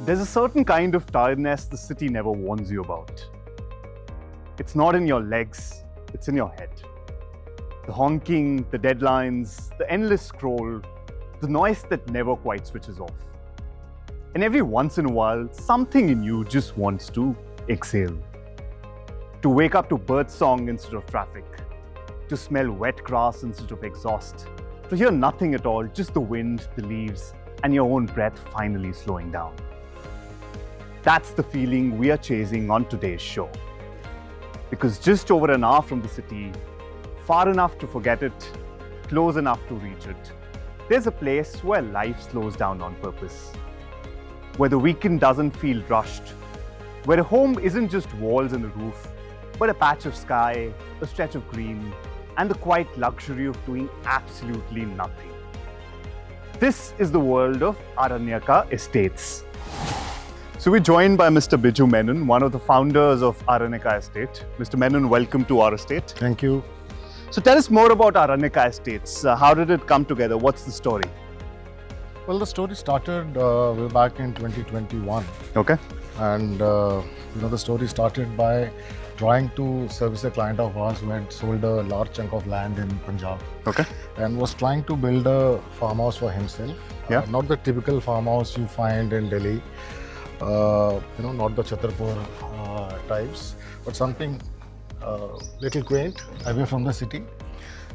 There's a certain kind of tiredness the city never warns you about. It's not in your legs, it's in your head. The honking, the deadlines, the endless scroll, the noise that never quite switches off. And every once in a while, something in you just wants to exhale. To wake up to birdsong instead of traffic. To smell wet grass instead of exhaust. To hear nothing at all, just the wind, the leaves, and your own breath finally slowing down. That's the feeling we are chasing on today's show. Because just over an hour from the city, far enough to forget it, close enough to reach it, there's a place where life slows down on purpose. Where the weekend doesn't feel rushed. Where a home isn't just walls and a roof, but a patch of sky, a stretch of green, and the quiet luxury of doing absolutely nothing. This is the world of Aranyaka Estates. So we're joined by Mr. Biju Menon, one of the founders of Aranyaka Estate. Mr. Menon, welcome to our estate. Thank you. So tell us more about Aranyaka Estates. How did it come together? What's the story? Well, the story started way back in 2021. Okay. And the story started by trying to service a client of ours who had sold a large chunk of land in Punjab. Okay. And was trying to build a farmhouse for himself. Yeah. Not the typical farmhouse you find in Delhi. Not the Chhatarpur types, but something little quaint, away from the city.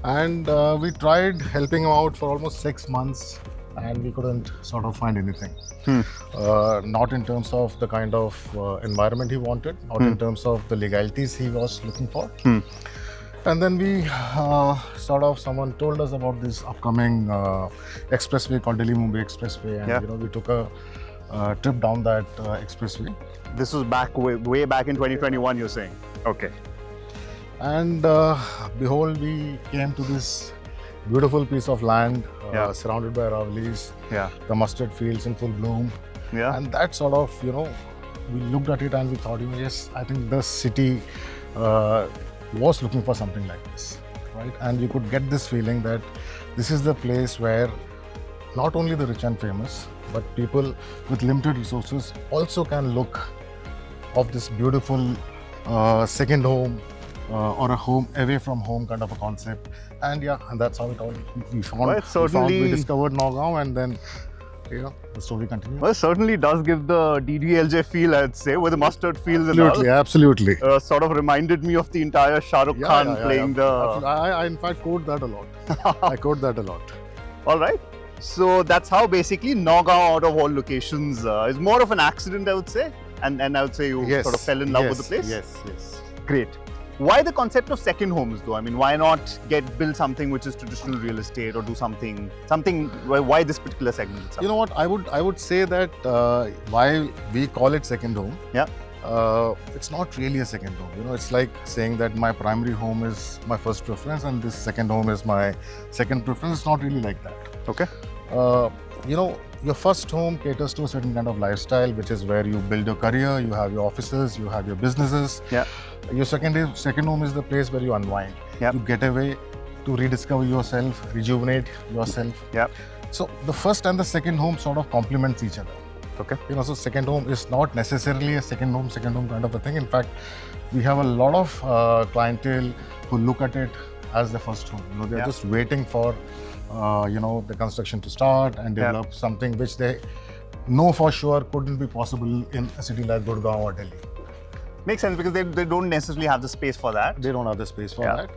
And we tried helping him out for almost 6 months, and we couldn't sort of find anything. Not in terms of the kind of environment he wanted, not in terms of the legalities he was looking for. And then we someone told us about this upcoming expressway called Delhi-Mumbai Expressway, and we took a trip down that expressway. This was way back in 2021, you're saying? Okay. And behold, we came to this beautiful piece of land surrounded by Aravilles, the mustard fields in full bloom. And that sort of, we looked at it and we thought, yes, I think the city was looking for something like this, right? And you could get this feeling that this is the place where not only the rich and famous, but people with limited resources also can look of this beautiful second home or a home away from home kind of a concept. And and that's how it all we discovered Nagaon, and then the story continues. Well, it certainly does give the DDLJ feel, I'd say, with the mustard fields and all. Absolutely. Sort of reminded me of the entire Shah Rukh Khan playing the... I in fact quote that a lot. I quote that a lot. All right. So that's how basically Nagaon, out of all locations, is more of an accident, I would say. And I would say you sort of fell in love with the place. Yes. Great. Why the concept of second homes though? I mean, why not build something which is traditional real estate, or do something, why this particular segment itself? You know what, I would say that why we call it second home. It's not really a second home. It's like saying that my primary home is my first preference and this second home is my second preference. It's not really like that. Okay. Your first home caters to a certain kind of lifestyle, which is where you build your career, you have your offices, you have your businesses. Your second home is the place where you unwind. You get away to rediscover yourself, rejuvenate yourself. So the first and the second home sort of complements each other. Okay. So second home is not necessarily a second home kind of a thing. In fact, we have a lot of clientele who look at it as the first home. They're just waiting for the construction to start and develop something which they know for sure couldn't be possible in a city like Gurgaon or Delhi. Makes sense, because they don't necessarily have the space for that. They don't have the space for that.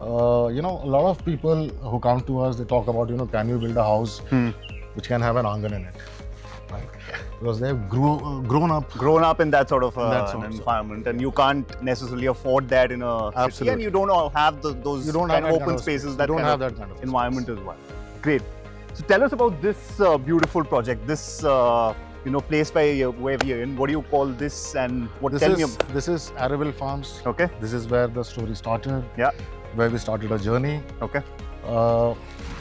A lot of people who come to us, they talk about, can you build a house which can have an angan in it, right? Because they've grown up in that sort of environment, and you can't necessarily afford that in a city, and you don't have those kind of open spaces, that kind of environment as well. Great. So tell us about this beautiful project, this place where we are in. What do you call this, and this is Araville Farms. Okay. This is where the story started. Where we started a journey. Okay.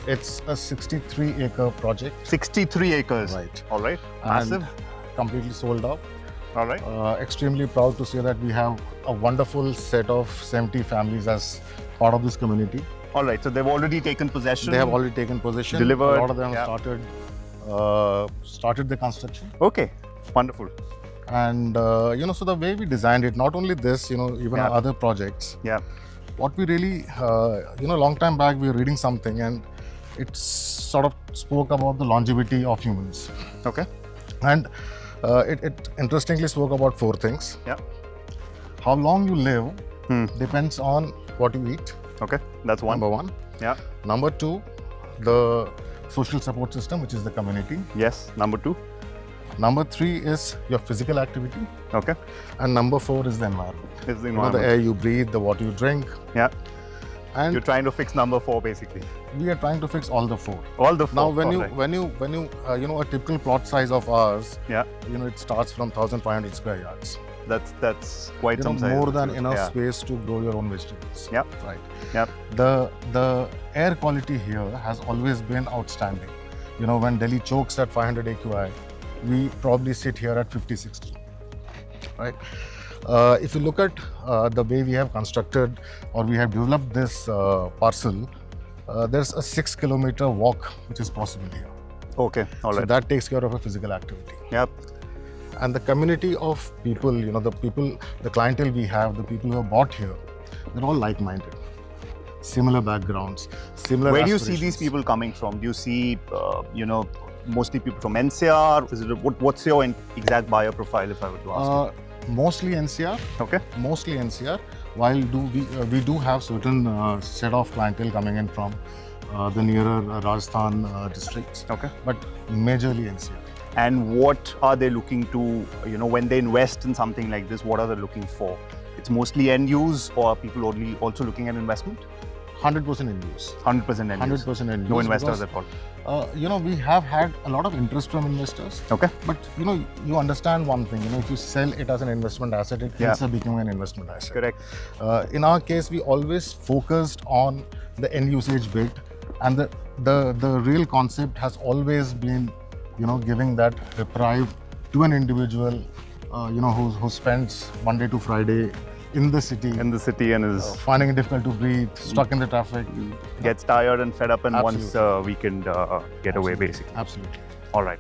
It's a 63-acre project. 63 acres. Right. All right. Massive. And completely sold out. All right. Extremely proud to say that we have a wonderful set of 70 families as part of this community. All right. So they've already taken possession. They have already taken possession. Delivered. A lot of them started the construction. Okay. Wonderful. And so the way we designed it, not only this, even our other projects. Yeah. What we really, long time back we were reading something and it sort of spoke about the longevity of humans. Okay. And it interestingly spoke about 4 things. Yeah. How long you live depends on what you eat. Okay, that's one. Number 1. Yeah. Number 2, the social support system, which is the community. Yes. Number 2. Number 3 is your physical activity. Okay. And number 4 is the environment. Is the environment. The air you breathe, the water you drink. Yeah. And you're trying to fix number 4 basically. We are trying to fix all the 4. All the 4. Now, when you a typical plot size of ours, yeah, it starts from 1,500 square yards. That's quite some size. More than enough space to grow your own vegetables. Yeah. Right. Yeah. The air quality here has always been outstanding. When Delhi chokes at 500 AQI, we probably sit here at 50, 60. Right. If you look at the way we have constructed or we have developed this parcel, there's a 6-kilometer walk which is possible here. Okay, all right. So that takes care of a physical activity. Yep. And the community of people, the clientele we have, the people who have bought here, they're all like-minded, similar backgrounds, similar Where do you aspirations. see these people coming from? Do you see, mostly people from NCR? Is it what's your exact buyer profile, if I were to ask you? Mostly NCR. Okay. Mostly NCR. While we do have certain set of clientele coming in from the nearer Rajasthan districts. Okay. But majorly NCR. And what are they looking to, when they invest in something like this, what are they looking for? It's mostly end use, or are people only also looking at investment? 100% end use. 100% end use. 100% end use. No investors at all. We have had a lot of interest from investors. Okay. But you understand one thing. If you sell it as an investment asset, it ends up becoming an investment asset. Correct. In our case, we always focused on the end usage bit, and the real concept has always been, giving that reprieve to an individual, who spends Monday to Friday in the city and is finding it difficult to breathe, stuck in the traffic, gets tired and fed up and wants a weekend getaway, basically. Absolutely. All right.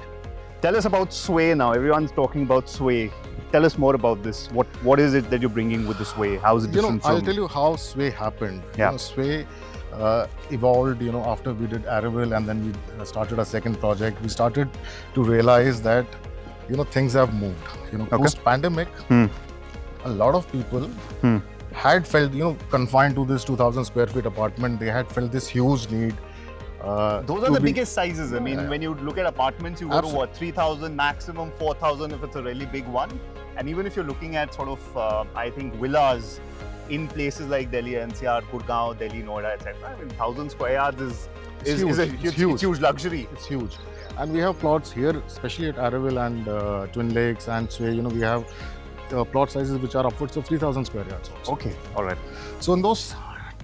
Tell us about Sway now. Everyone's talking about Sway. Tell us more about this. What is it that you're bringing with the Sway? How is it different I'll tell you how Sway happened. Yeah. Sway evolved, after we did Araville and then we started a second project. We started to realize that, things have moved. Post-pandemic, a lot of people had felt, confined to this 2,000 square feet apartment. They had felt this huge need. Those are the biggest sizes. I mean, when you look at apartments, you go to what, 3,000, maximum 4,000 if it's a really big one. And even if you're looking at sort of, I think, villas in places like Delhi, NCR, Gurgaon, Delhi, Noida, etc. I mean, 1,000 square yards is a huge luxury. It's huge. And we have plots here, especially at Araville and Twin Lakes and Sway, we have plot sizes which are upwards of 3,000 square yards also. Okay, all right. So in those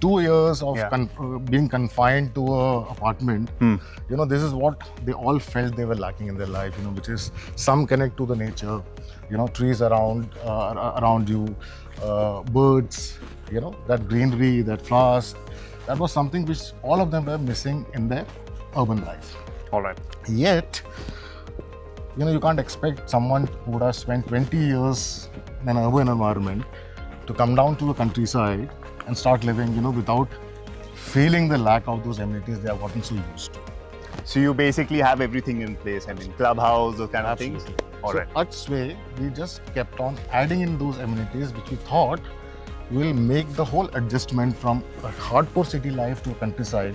2 years of being confined to an apartment, this is what they all felt they were lacking in their life, which is some connect to the nature, trees around you, birds, that greenery, that flowers. That was something which all of them were missing in their urban life. All right. Yet, you can't expect someone who would have spent 20 years in an urban environment to come down to the countryside and start living, without feeling the lack of those amenities they have gotten so used to. So you basically have everything in place, I mean, clubhouse, those kind of things? All right. At Sway, we just kept on adding in those amenities which we thought will make the whole adjustment from a hardcore city life to countryside,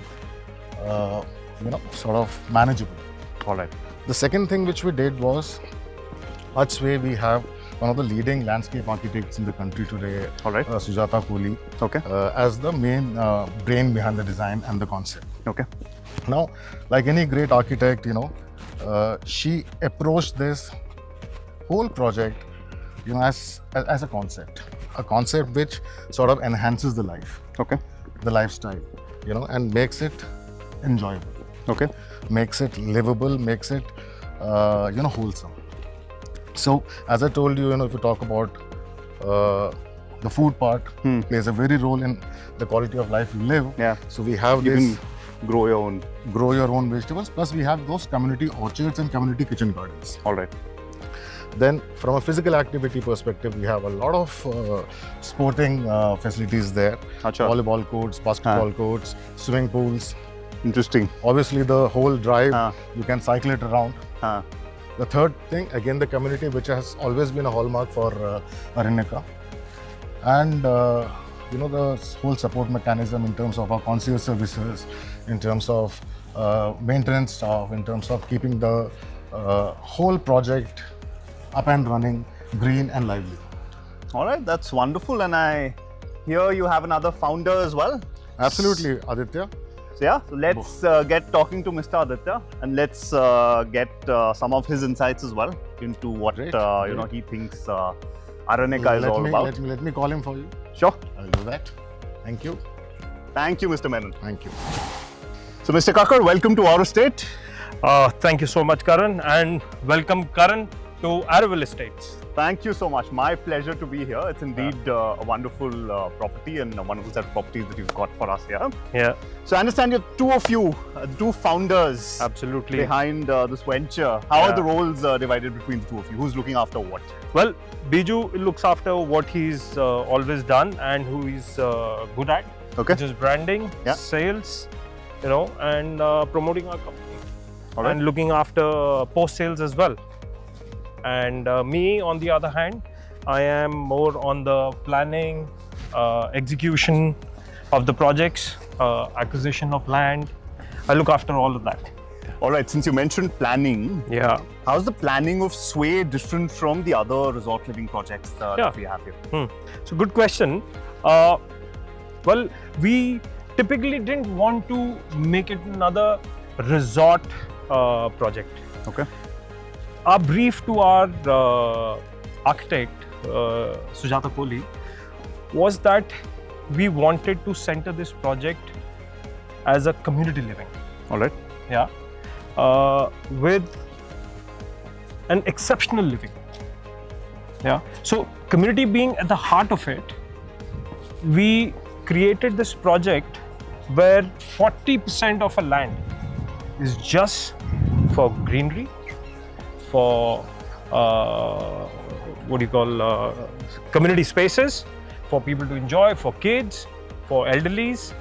sort of manageable. All right. The second thing which we did was, at Sway, we have one of the leading landscape architects in the country today, all right. Sujata Kohli, okay. As the main brain behind the design and the concept. Okay. Now, like any great architect, she approached this whole project, as a concept which sort of enhances the life, okay, the lifestyle, and makes it enjoyable, okay, makes it livable, makes it, wholesome. So, as I told you, if you talk about the food part, plays a very role in the quality of life you live. Yeah. So we have you this. Can grow your own vegetables. Plus, we have those community orchards and community kitchen gardens. All right. Then from a physical activity perspective, we have a lot of sporting facilities there. Achha. Volleyball courts, basketball courts, swimming pools. Interesting. Obviously the whole drive, you can cycle it around. The third thing, again, the community, which has always been a hallmark for Aranyaka. And the whole support mechanism in terms of our concierge services, in terms of maintenance staff, in terms of keeping the whole project up and running, green and lively. All right, that's wonderful. And I hear you have another founder as well. Absolutely, Aditya. So yeah, so let's get talking to Mr. Aditya, and let's get some of his insights as well into what he thinks Aranyaka is all about. Let me call him for you. Sure. I'll do that. Thank you. Thank you, Mr. Menon. Thank you. So Mr. Kakar, welcome to our estate. Thank you so much, Karan, and welcome, Karan, to Araville Estates. Thank you so much. My pleasure to be here. It's indeed a wonderful property and a wonderful set of properties that you've got for us here. Yeah. So I understand you're two of you, two founders. Absolutely. Behind this venture. How are the roles divided between the two of you? Who's looking after what? Well, Biju looks after what he's always done and who he's good at. Okay. Which is branding, sales, and promoting our company. All right. And looking after post-sales as well. And me, on the other hand, I am more on the planning, execution of the projects, acquisition of land. I look after all of that. All right, since you mentioned planning, how's the planning of Sway different from the other resort living projects that we have here? So good question. Well, we typically didn't want to make it another resort project. Okay. Our brief to our architect, Sujata Kohli, was that we wanted to center this project as a community living. All right. Yeah. With an exceptional living. Yeah. So community being at the heart of it, we created this project where 40% of a land is just for greenery, for community spaces, for people to enjoy, for kids, for elderlies,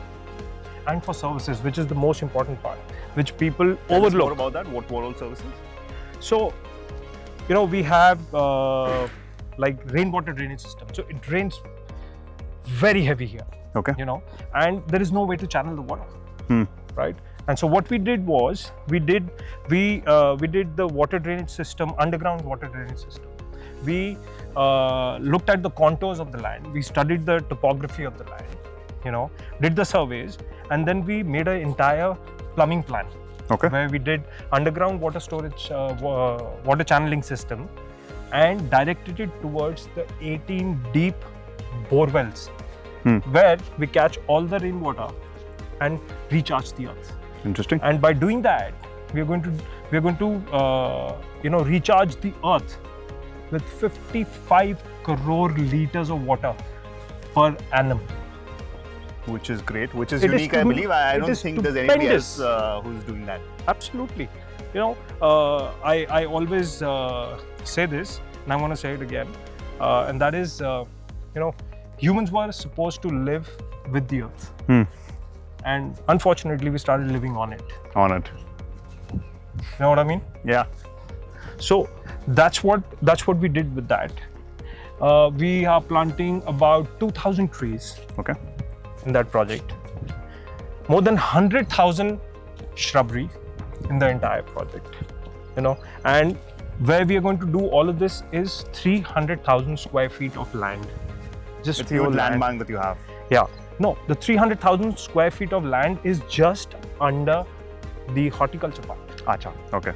and for services, which is the most important part, which people overlook. More about that. What all services? So, we have like rainwater drainage system. So it rains very heavy here. Okay. And there is no way to channel the water. Right. And so what we did was, we did the water drainage system, underground water drainage system. We looked at the contours of the land. We studied the topography of the land, did the surveys, and then we made an entire plumbing plan. Okay. Where we did underground water storage, water channeling system, and directed it towards the 18 deep bore wells, where we catch all the rainwater and recharge the earth. Interesting. And by doing that, we are going to recharge the earth with 55 crore liters of water per annum. Which is great, which is unique, I believe. I don't think there's anybody else who's doing that. Absolutely. I always say this, and I'm going to say it again, and that is, humans were supposed to live with the earth. And unfortunately, we started living on it. You know what I mean? Yeah. So that's what we did with that. We are planting about 2,000 trees. Okay. In that project. More than 100,000 shrubbery in the entire project. And where we are going to do all of this is 300,000 square feet of land. Just it's your land bank that you have. Yeah. No, the 300,000 square feet of land is just under the horticulture part. Acha, okay.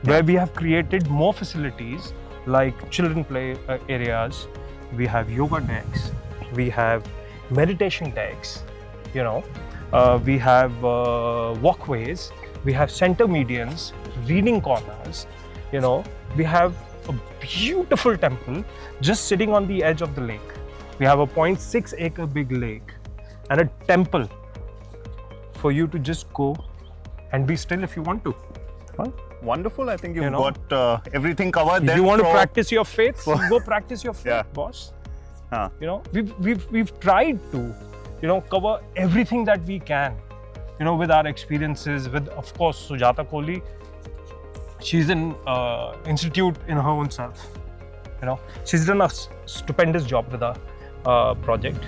Where we have created more facilities like children play areas, we have yoga decks, we have meditation decks, we have walkways, we have center medians, reading corners, we have a beautiful temple just sitting on the edge of the lake. We have a 0.6 acre big lake and a temple for you to just go and be still if you want to. Wonderful. I think you've got everything covered. If you want to practice your faith, go practice your faith, boss. You know, we've tried to, you know, cover everything that we can, you know, with our experiences. With, of course, Sujata Kohli, she's an institute in her own self. You know, she's done a stupendous job with our project.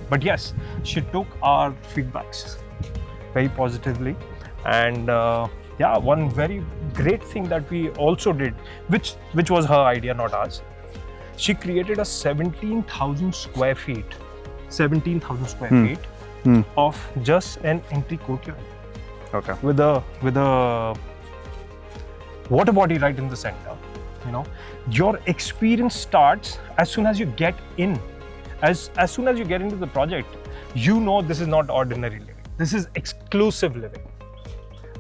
But yes, she took our feedbacks very positively, and yeah, one very great thing that we also did, which was her idea, not ours. She created a 17,000 square feet, 17,000 square feet of just an entry courtyard. Okay. With a water body right in the center. You know, your experience starts as soon as you get in. As soon as you get into the project, you know this is not ordinary living. This is exclusive living.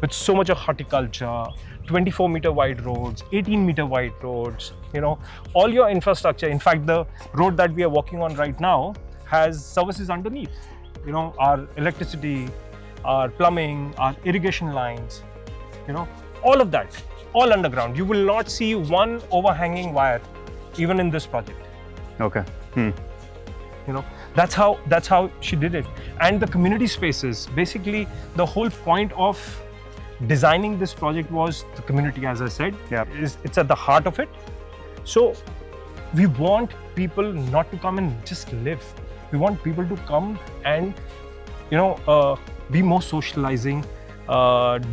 With so much of horticulture, 24-meter wide roads, 18-meter wide roads, you know, all your infrastructure. In fact, the road that we are walking on right now has services underneath. You know, our electricity, our plumbing, our irrigation lines, you know, all of that, all underground. You will not see one overhanging wire, even in this project. Okay. You know, that's how she did it. And the community spaces, basically the whole point of designing this project was the community, as I said. Yeah. It's at the heart of it. So we want people not to come and just live. We want people to come and, you know, be more socializing,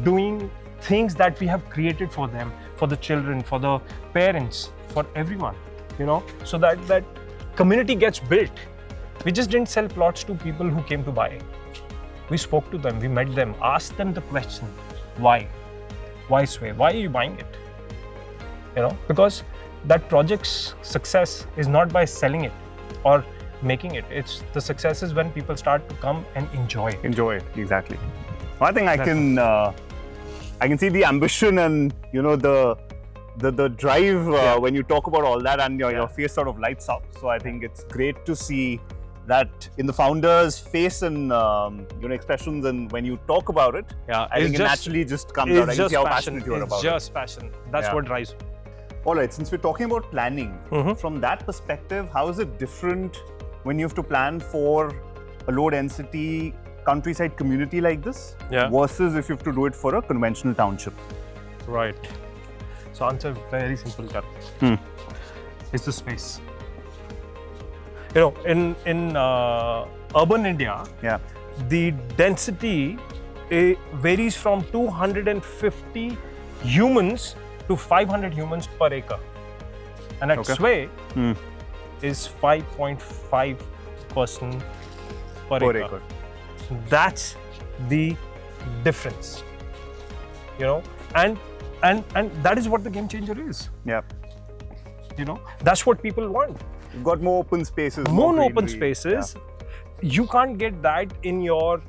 doing things that we have created for them, for the children, for the parents, for everyone, you know, so that community gets built. We just didn't sell plots to people who came to buy. We spoke to them, we met them, asked them the question, why? Why Sway? Why are you buying it? You know, because that project's success is not by selling it or making it. It's the success is when people start to come and enjoy it. Enjoy it, exactly. I think I can see the ambition and, you know, the drive when you talk about all that, and your face sort of lights up. So I think it's great to see that in the founder's face and you know, expressions, and when you talk about it, I think it naturally just comes out. I can see how passionate you are about it. It's just passion. That's what drives me. All right, since we're talking about planning, from that perspective, how is it different when you have to plan for a low density countryside community like this versus if you have to do it for a conventional township? Right. So answer very simple, it's the space. You know, in urban India, the density varies from 250 humans to 500 humans per acre, and at Sway is 5.5 person per acre. That's the difference. You know, and that is what the game changer is. Yeah. You know, that's what people want. You've got more open spaces. More open spaces. Yeah. You can't get that in your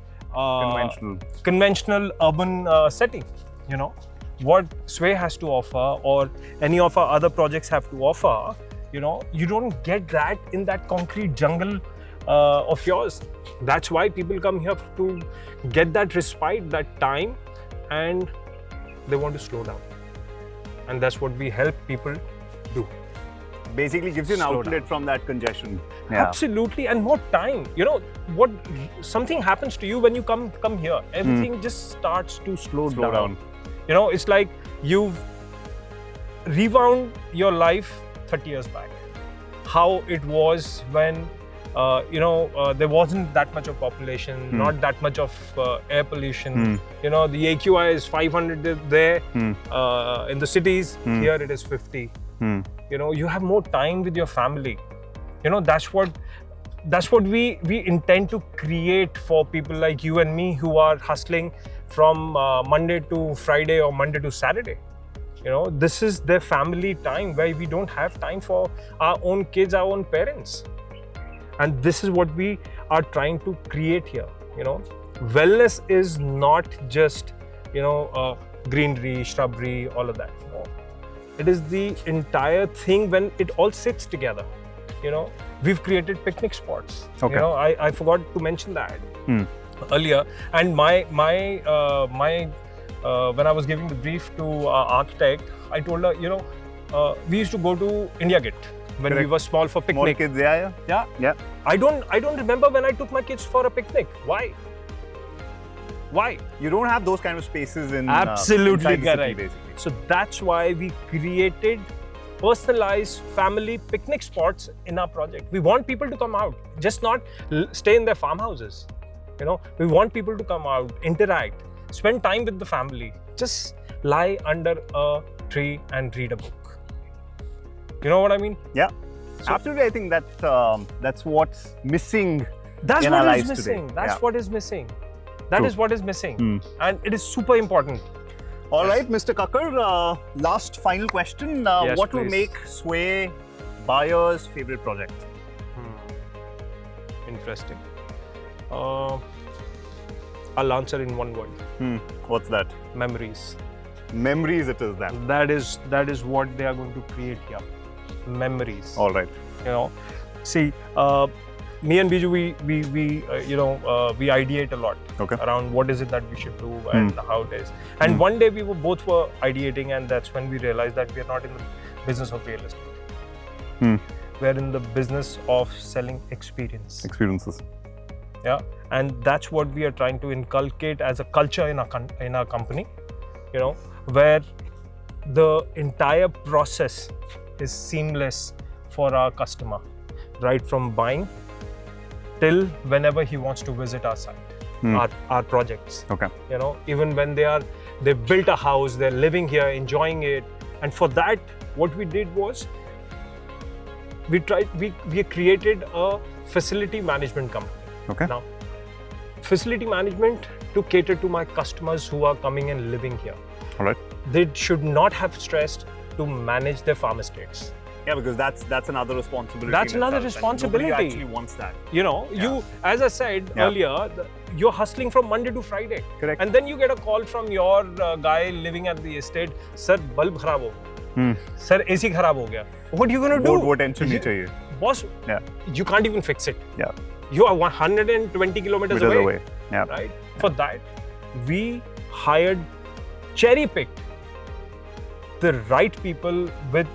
conventional urban setting. You know, what Sway has to offer, or any of our other projects have to offer, you know, you don't get that in that concrete jungle of yours. That's why people come here to get that respite, that time, and they want to slow down. And that's what we help people do. Basically gives you an outlet from that congestion. Absolutely, and more time. You know, what something happens to you when you come here. Everything just starts to slow down. You know, it's like you've rewound your life 30 years back. How it was when you know, there wasn't that much of population, not that much of air pollution. You know, the AQI is 500 there. In the cities, here it is 50. You know, you have more time with your family. You know, that's what we intend to create for people like you and me who are hustling from Monday to Friday or Monday to Saturday. You know, this is their family time where we don't have time for our own kids, our own parents. And this is what we are trying to create here. You know, wellness is not just, you know, greenery, shrubbery, all of that. No. It is the entire thing when it all sits together. You know, we've created picnic spots. You know, I forgot to mention that earlier. And my when I was giving the brief to architect, I told her, we used to go to India Gate when we were small for picnic. Small kids, yeah. I don't remember when I took my kids for a picnic. Why? You don't have those kind of spaces in Absolutely inside the city, correct. basically. So that's why we created personalized family picnic spots in our project. We want people to come out, just not stay in their farmhouses. We want people to come out, interact, spend time with the family, just lie under a tree and read a book. You know what I mean? Yeah, absolutely. I think that's what's missing. That's in what our is lives missing. today. That's what is missing. That is what is missing, and it is super important. All right, Mr. Kakar, last final question. Yes, what will please. make Sway buyer's favorite project? Interesting. I'll answer in one word. What's that? Memories. Memories it is then. That is what they are going to create here. Memories. All right. See, me and Biju, we ideate a lot around what is it that we should do and how it is. And one day we both were ideating, and that's when we realized that we are not in the business of real estate. We're in the business of selling Experiences. Yeah, and that's what we are trying to inculcate as a culture in our company. Where the entire process is seamless for our customer, right from buying till whenever he wants to visit our site, our projects. Okay. Even when they've built a house, they're living here, enjoying it, and for that, what we did was we created a facility management company. Okay. Now, facility management to cater to my customers who are coming and living here. All right. They should not have stressed to manage their farm estates. Yeah, because that's another responsibility. That's in another itself, and responsibility. Nobody actually wants that. You, as I said earlier, you're hustling from Monday to Friday. Correct. And then you get a call from your guy living at the estate, Sir, bulb kharab ho gaya. Sir, AC kharab ho gaya. What are you going to do? वो tension नहीं चाहिए. Boss, you can't even fix it. Yeah. You are 120 kilometers away. Yeah. Right? For that, we hired, cherry-picked the right people with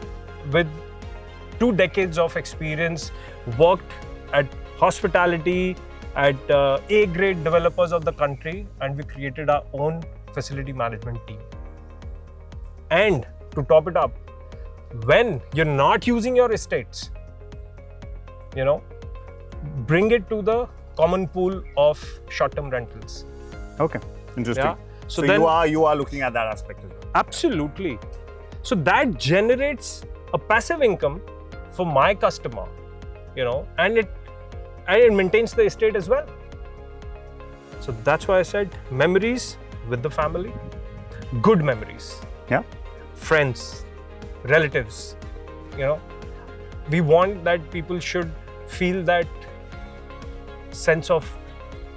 2 decades of experience, worked at hospitality, at A-grade developers of the country, and we created our own facility management team. And to top it up, when you're not using your estates, bring it to the common pool of short-term rentals. Okay, interesting. Yeah. So then, you are looking at that aspect as well. Absolutely. So that generates a passive income for my customer, and it maintains the estate as well. So that's why I said memories with the family, good memories. Yeah. Friends, relatives, we want that people should feel that sense of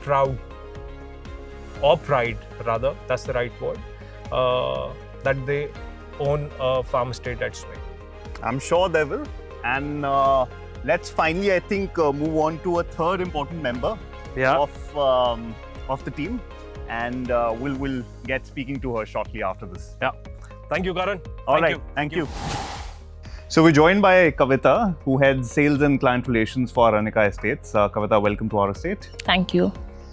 pride, rather, that's the right word, that they own a farm estate at Sway. I'm sure they will. And let's finally, I think, move on to a third important member of the team, and we'll get speaking to her shortly after this. Yeah. Thank you, Karan. All right. Thank you. So we're joined by Kavita, who heads sales and client relations for Aranyaka Estates. Kavita, welcome to our estate. Thank you.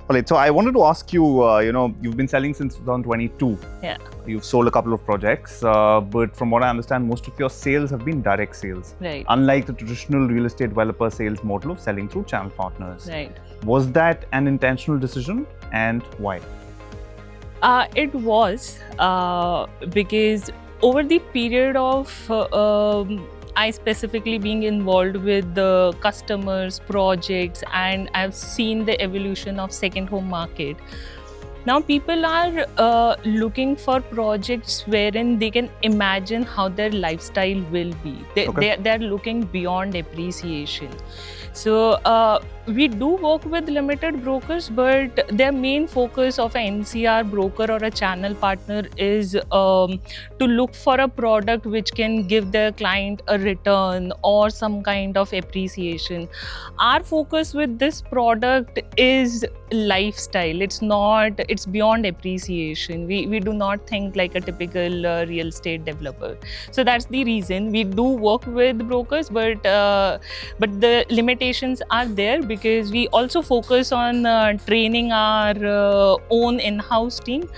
All right. So I wanted to ask you, you've been selling since 2022. Yeah. You've sold a couple of projects, but from what I understand, most of your sales have been direct sales. Right. Unlike the traditional real estate developer sales model of selling through channel partners. Right. Was that an intentional decision, and why? It was because over the period of I specifically being involved with the customers, projects, and I've seen the evolution of second home market. Now people are looking for projects wherein they can imagine how their lifestyle will be. They're looking beyond appreciation. So We do work with limited brokers, but their main focus of an NCR broker or a channel partner is to look for a product which can give their client a return or some kind of appreciation. Our focus with this product is lifestyle. It's beyond appreciation. We do not think like a typical real estate developer. So that's the reason we do work with brokers, but the limitations are there because we also focus on training our own in-house team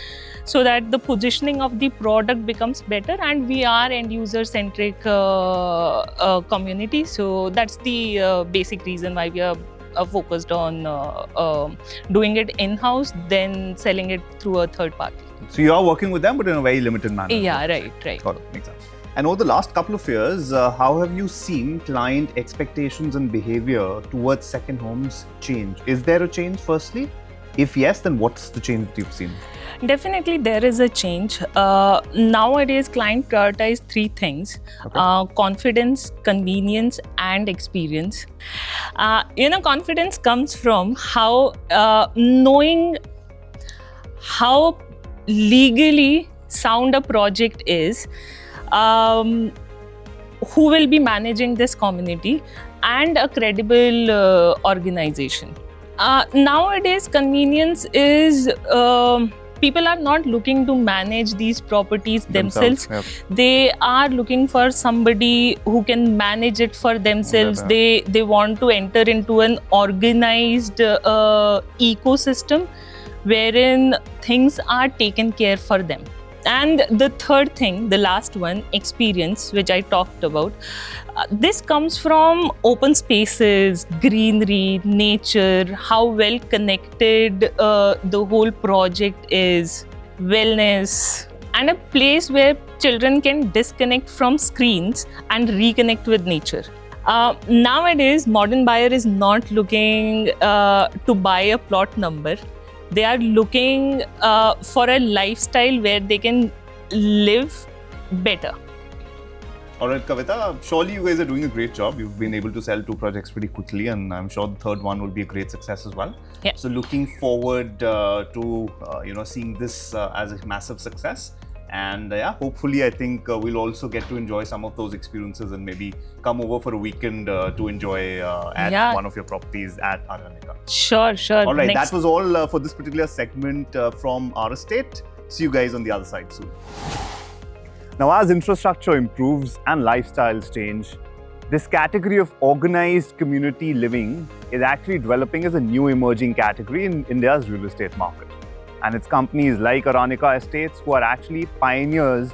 so that the positioning of the product becomes better, and we are end user centric community. So that's the basic reason why we are focused on doing it in-house, then selling it through a third party. So you are working with them, but in a very limited manner. Yeah, right. Got it. Makes sense. And over the last couple of years, how have you seen client expectations and behavior towards second homes change? Is there a change firstly? If yes, then what's the change that you've seen? Definitely there is a change. Nowadays, clients prioritize three things: confidence, convenience, and experience. Confidence comes from how knowing how legally sound a project is, who will be managing this community, and a credible organization. Nowadays, convenience is people are not looking to manage these properties themselves. Yep. They are looking for somebody who can manage it for themselves. They want to enter into an organized ecosystem wherein things are taken care for them. And the third thing, the last one, experience, which I talked about. This comes from open spaces, greenery, nature, how well connected the whole project is, wellness, and a place where children can disconnect from screens and reconnect with nature. Nowadays, modern buyer is not looking to buy a plot number. They are looking for a lifestyle where they can live better. All right, Kavita, surely you guys are doing a great job. You've been able to sell 2 projects pretty quickly, and I'm sure the third one will be a great success as well. Yeah. So looking forward to seeing this as a massive success. And hopefully I think we'll also get to enjoy some of those experiences and maybe come over for a weekend to enjoy at one of your properties at Aranyaka. Sure. All right, that was all for this particular segment from our estate. See you guys on the other side soon. Now, as infrastructure improves and lifestyles change, this category of organized community living is actually developing as a new emerging category in India's real estate market. And it's companies like Aranyaka Estates who are actually pioneers